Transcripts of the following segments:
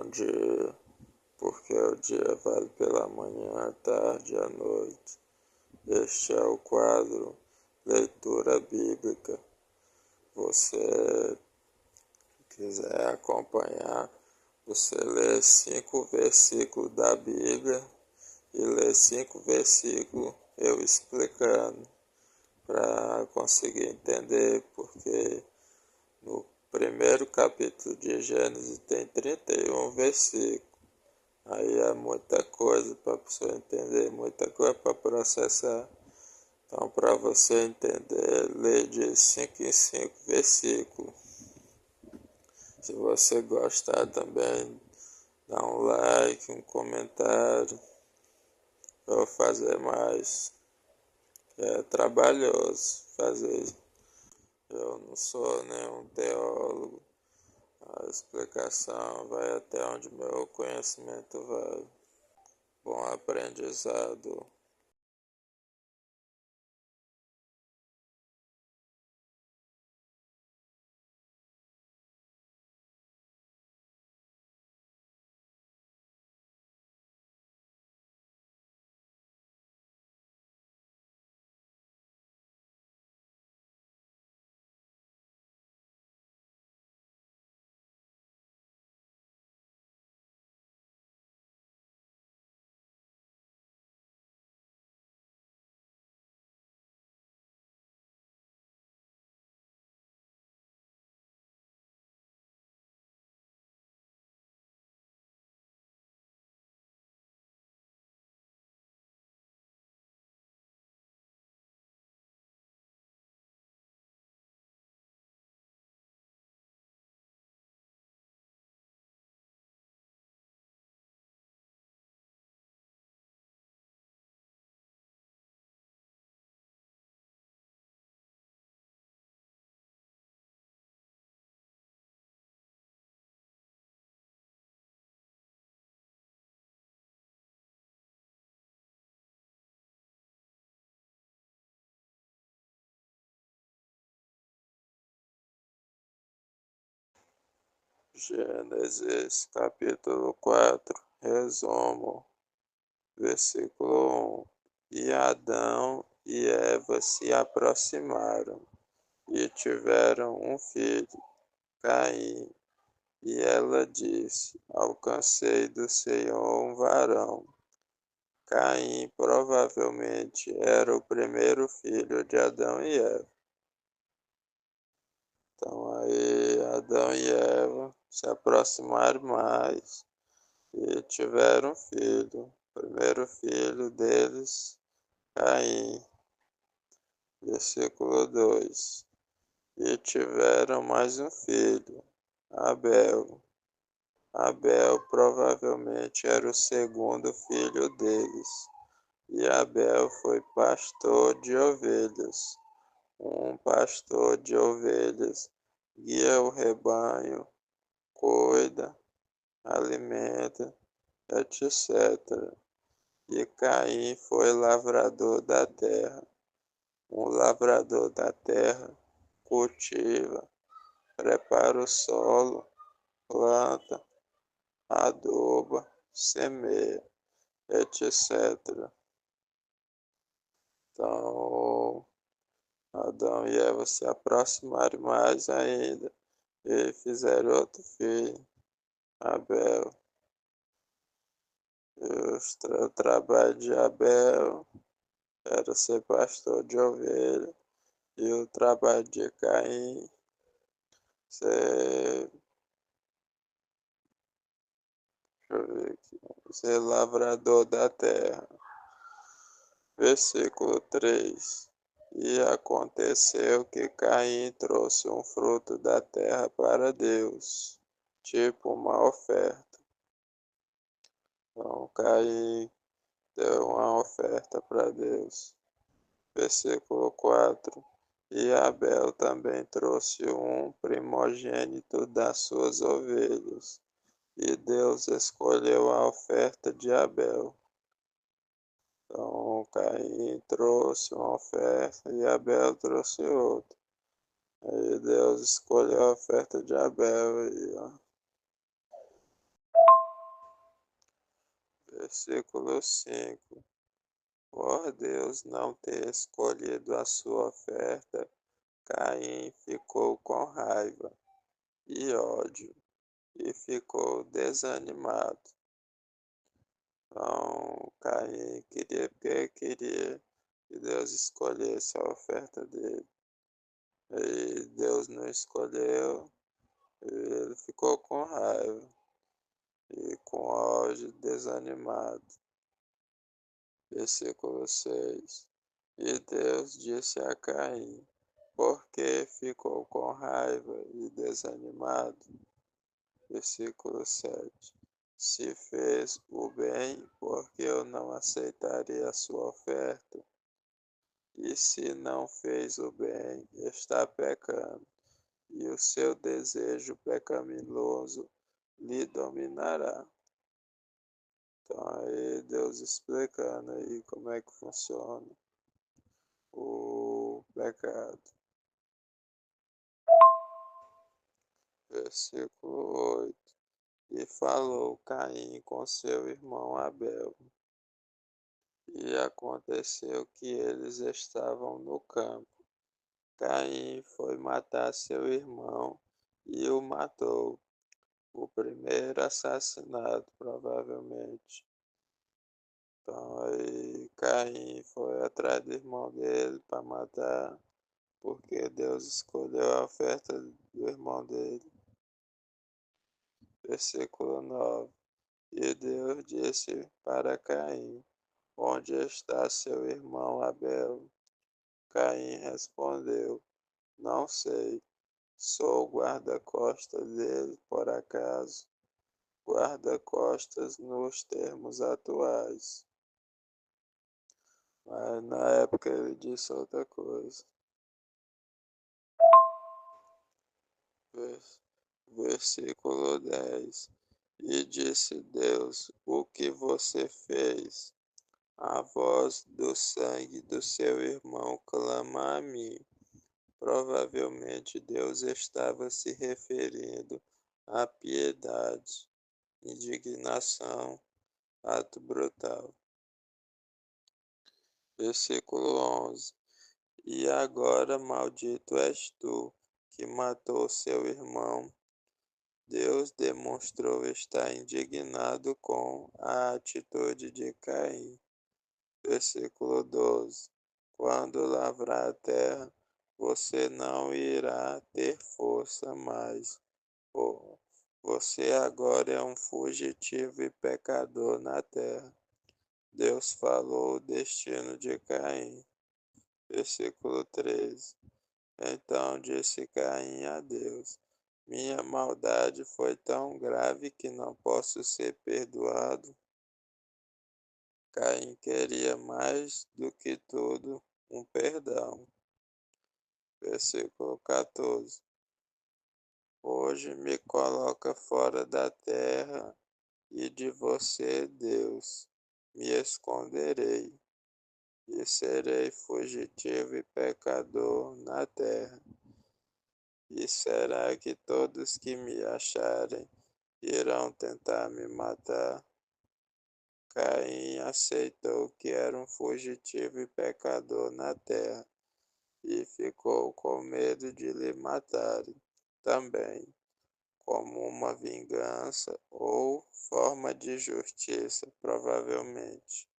bom dia, porque o dia vale pela manhã, a tarde e a noite. Este é o quadro Leitura Bíblica. Você quiser acompanhar, você lê 5 versículos da Bíblia e lê 5 versículos eu explicando para conseguir entender, porque no primeiro capítulo de Gênesis tem 31 versículos. Aí é muita coisa para a pessoa entender, muita coisa para processar. Então, para você entender, lê de 5 em 5 versículos. Se você gostar também, dá um like, um comentário. Eu vou fazer mais. É trabalhoso fazer isso. Eu não sou nenhum teólogo. A explicação vai até onde meu conhecimento vai. Bom aprendizado. Gênesis capítulo 4, resumo, versículo 1. E Adão e Eva se aproximaram e tiveram um filho, Caim. E ela disse: Alcancei do Senhor um varão. Caim provavelmente era o primeiro filho de Adão e Eva. Então aí Adão e Eva se aproximaram mais e tiveram um filho. O primeiro filho deles, Caim. Versículo 2. E tiveram mais um filho, Abel. Abel provavelmente era o segundo filho deles. E Abel foi pastor de ovelhas. Um pastor de ovelhas guia o rebanho, cuida, alimenta, etc. E Caim foi lavrador da terra. Um lavrador da terra cultiva, prepara o solo, planta, aduba, semeia, etc. Então, Adão e Eva se aproximaram mais ainda e fizeram outro filho, Abel. O trabalho de Abel era ser pastor de ovelha e o trabalho de Caim ser, deixa eu ver aqui, ser lavrador da terra. Versículo 3. E aconteceu que Caim trouxe um fruto da terra para Deus, tipo uma oferta. Então Caim deu uma oferta para Deus. Versículo 4. E Abel também trouxe um primogênito das suas ovelhas. E Deus escolheu a oferta de Abel. Então Caim trouxe uma oferta e Abel trouxe outra. Aí Deus escolheu a oferta de Abel aí, ó. Versículo 5. Por Deus não ter escolhido a sua oferta, Caim ficou com raiva e ódio e ficou desanimado. Então, Caim queria porque queria que Deus escolhesse a oferta dele. E Deus não escolheu, e ele ficou com raiva e com ódio, desanimado. Versículo 6. E Deus disse a Caim: por que ficou com raiva e desanimado? Versículo 7. Se fez o bem, porque eu não aceitaria a sua oferta? E se não fez o bem, está pecando, e o seu desejo pecaminoso lhe dominará. Então aí Deus explicando aí como é que funciona o pecado. Versículo 8. E falou Caim com seu irmão Abel. E aconteceu que eles estavam no campo. Caim foi matar seu irmão e o matou. O primeiro assassinato, provavelmente. Então aí Caim foi atrás do irmão dele para matar, porque Deus escolheu a oferta do irmão dele. Versículo 9. E Deus disse para Caim: onde está seu irmão Abel? Caim respondeu: não sei. Sou o guarda-costas dele, por acaso? Guarda-costas nos termos atuais. Mas na época ele disse outra coisa. Versículo 10. E disse Deus: o que você fez? A voz do sangue do seu irmão clama a mim. Provavelmente Deus estava se referindo à piedade, indignação, ato brutal. Versículo 11. E agora maldito és tu, que matou seu irmão. Deus demonstrou estar indignado com a atitude de Caim. Versículo 12. Quando lavrar a terra, você não irá ter força mais. Você agora é um fugitivo e pecador na terra. Deus falou o destino de Caim. Versículo 13. Então disse Caim a Deus: minha maldade foi tão grave que não posso ser perdoado. Caim queria mais do que tudo um perdão. Versículo 14. Hoje me coloca fora da terra, e de você, Deus, me esconderei, e serei fugitivo e pecador na terra. E será que todos que me acharem irão tentar me matar? Caim aceitou que era um fugitivo e pecador na terra, e ficou com medo de lhe matarem também, como uma vingança ou forma de justiça, provavelmente.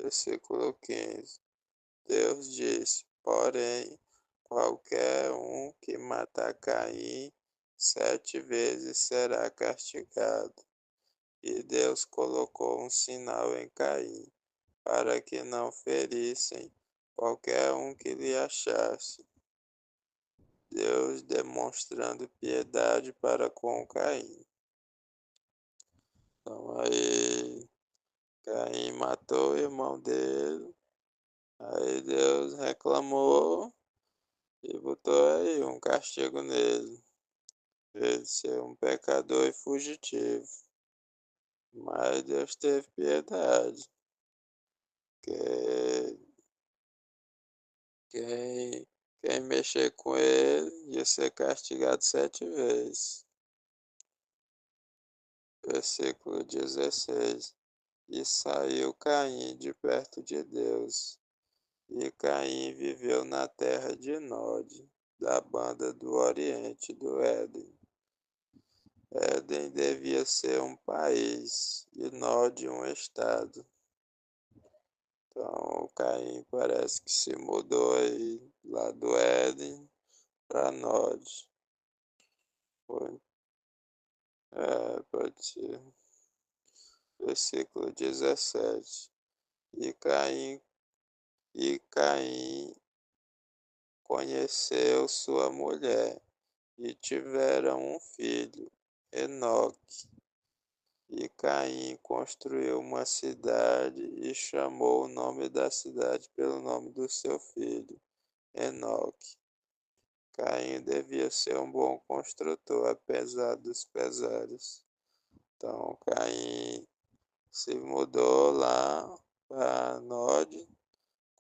Versículo 15. Deus disse: porém, qualquer um que matar Caim 7 vezes será castigado. E Deus colocou um sinal em Caim, para que não ferissem qualquer um que lhe achasse. Deus demonstrando piedade para com Caim. Então aí Caim matou o irmão dele. Aí Deus reclamou e botou aí um castigo nele. Ele ser um pecador e fugitivo. Mas Deus teve piedade. Que quem mexer com ele ia ser castigado 7 vezes. Versículo 16. E saiu Caim de perto de Deus, e Caim viveu na terra de Nod, da banda do oriente do Éden. Éden devia ser um país e Nod um estado. Então, o Caim parece que se mudou aí lá do Éden para Nod. Foi, pode ser. Versículo 17. E Caim conheceu sua mulher e tiveram um filho, Enoque. E Caim construiu uma cidade e chamou o nome da cidade pelo nome do seu filho, Enoque. Caim devia ser um bom construtor, apesar dos pesares. Então, Caim se mudou lá para Nod,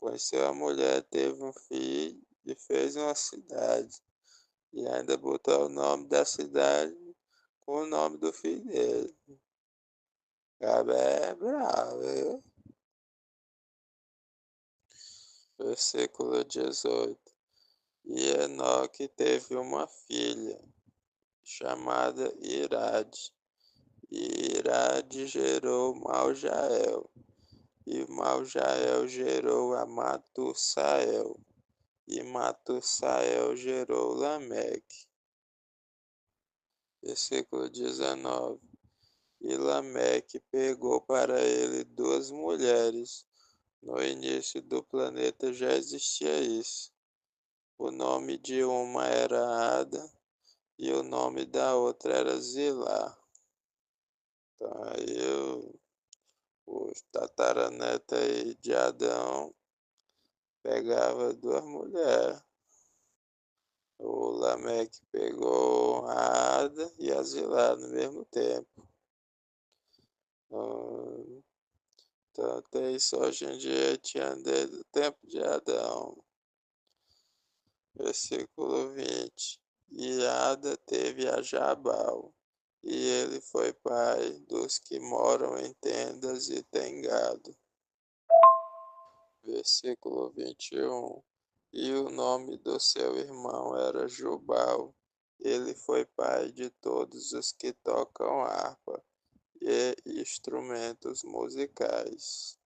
conheceu a mulher, teve um filho e fez uma cidade. E ainda botou o nome da cidade com o nome do filho dele. Cabé é bravo, viu? Versículo 18. E Enoque teve uma filha, chamada Irade. E Irade gerou Maljael. E Maljael gerou a Matussael. E Matussael gerou Lameque. Versículo 19. E Lameque pegou para ele duas mulheres. No início do planeta já existia isso. O nome de uma era Ada e o nome da outra era Zilá. Então aí os tataranetos aí de Adão pegava duas mulheres. O Lameque pegou a Ada e a Zilá no mesmo tempo. Então, tem isso hoje em dia, tinha desde o tempo de Adão. Versículo 20. E Ada teve a Jabal, e ele foi pai dos que moram em tendas e têm gado. Versículo 21. E o nome do seu irmão era Jubal. Ele foi pai de todos os que tocam harpa e instrumentos musicais.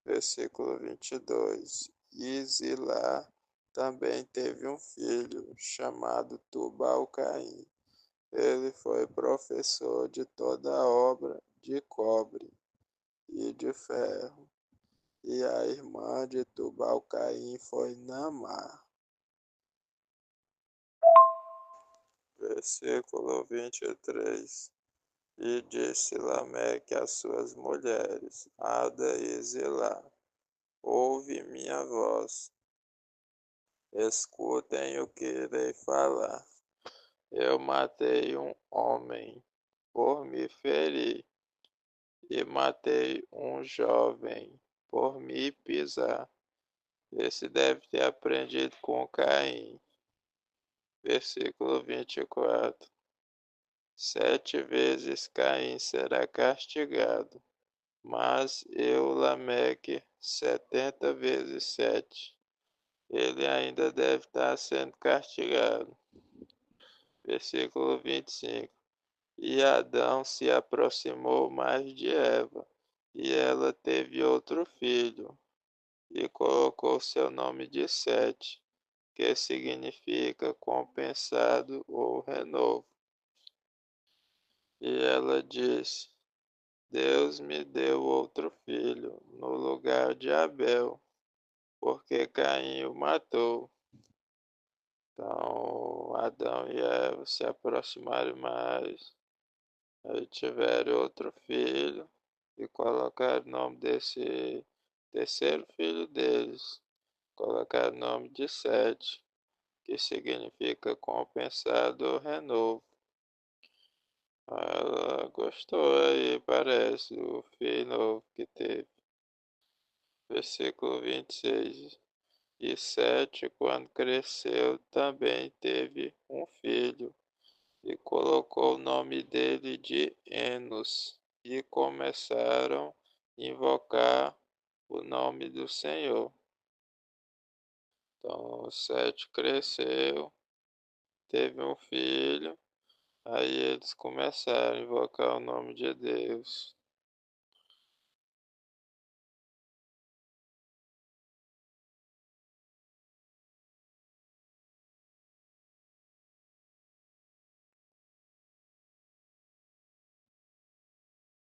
Versículo 22. E Zilá também teve um filho, chamado Tubal-Caim. Ele foi professor de toda a obra de cobre e de ferro. E a irmã de Tubal-Caim foi Naamá. Versículo 23. E disse Lameque às suas mulheres, Ada e Zilá, ouve minha voz, escutem o que irei falar. Eu matei um homem por me ferir, e matei um jovem por me pisar. Esse deve ter aprendido com Caim. Versículo 24. 7 vezes Caim será castigado, mas eu, Lameque, 70 vezes 7. Ele ainda deve estar sendo castigado. Versículo 25. E Adão se aproximou mais de Eva, e ela teve outro filho, e colocou seu nome de Sete, que significa compensado ou renovo. E ela disse: Deus me deu outro filho no lugar de Abel, porque Caim o matou. Então Adão e Eva se aproximaram mais, aí tiveram outro filho e colocaram o nome desse terceiro filho deles. Colocaram o nome de Sete, que significa compensado ou renovo. Ela gostou aí, parece, o filho novo que teve. Versículo 26. E Sete, quando cresceu, também teve um filho, e colocou o nome dele de Enos. e começaram a invocar o nome do Senhor. Então, Sete cresceu, teve um filho, aí eles começaram a invocar o nome de Deus.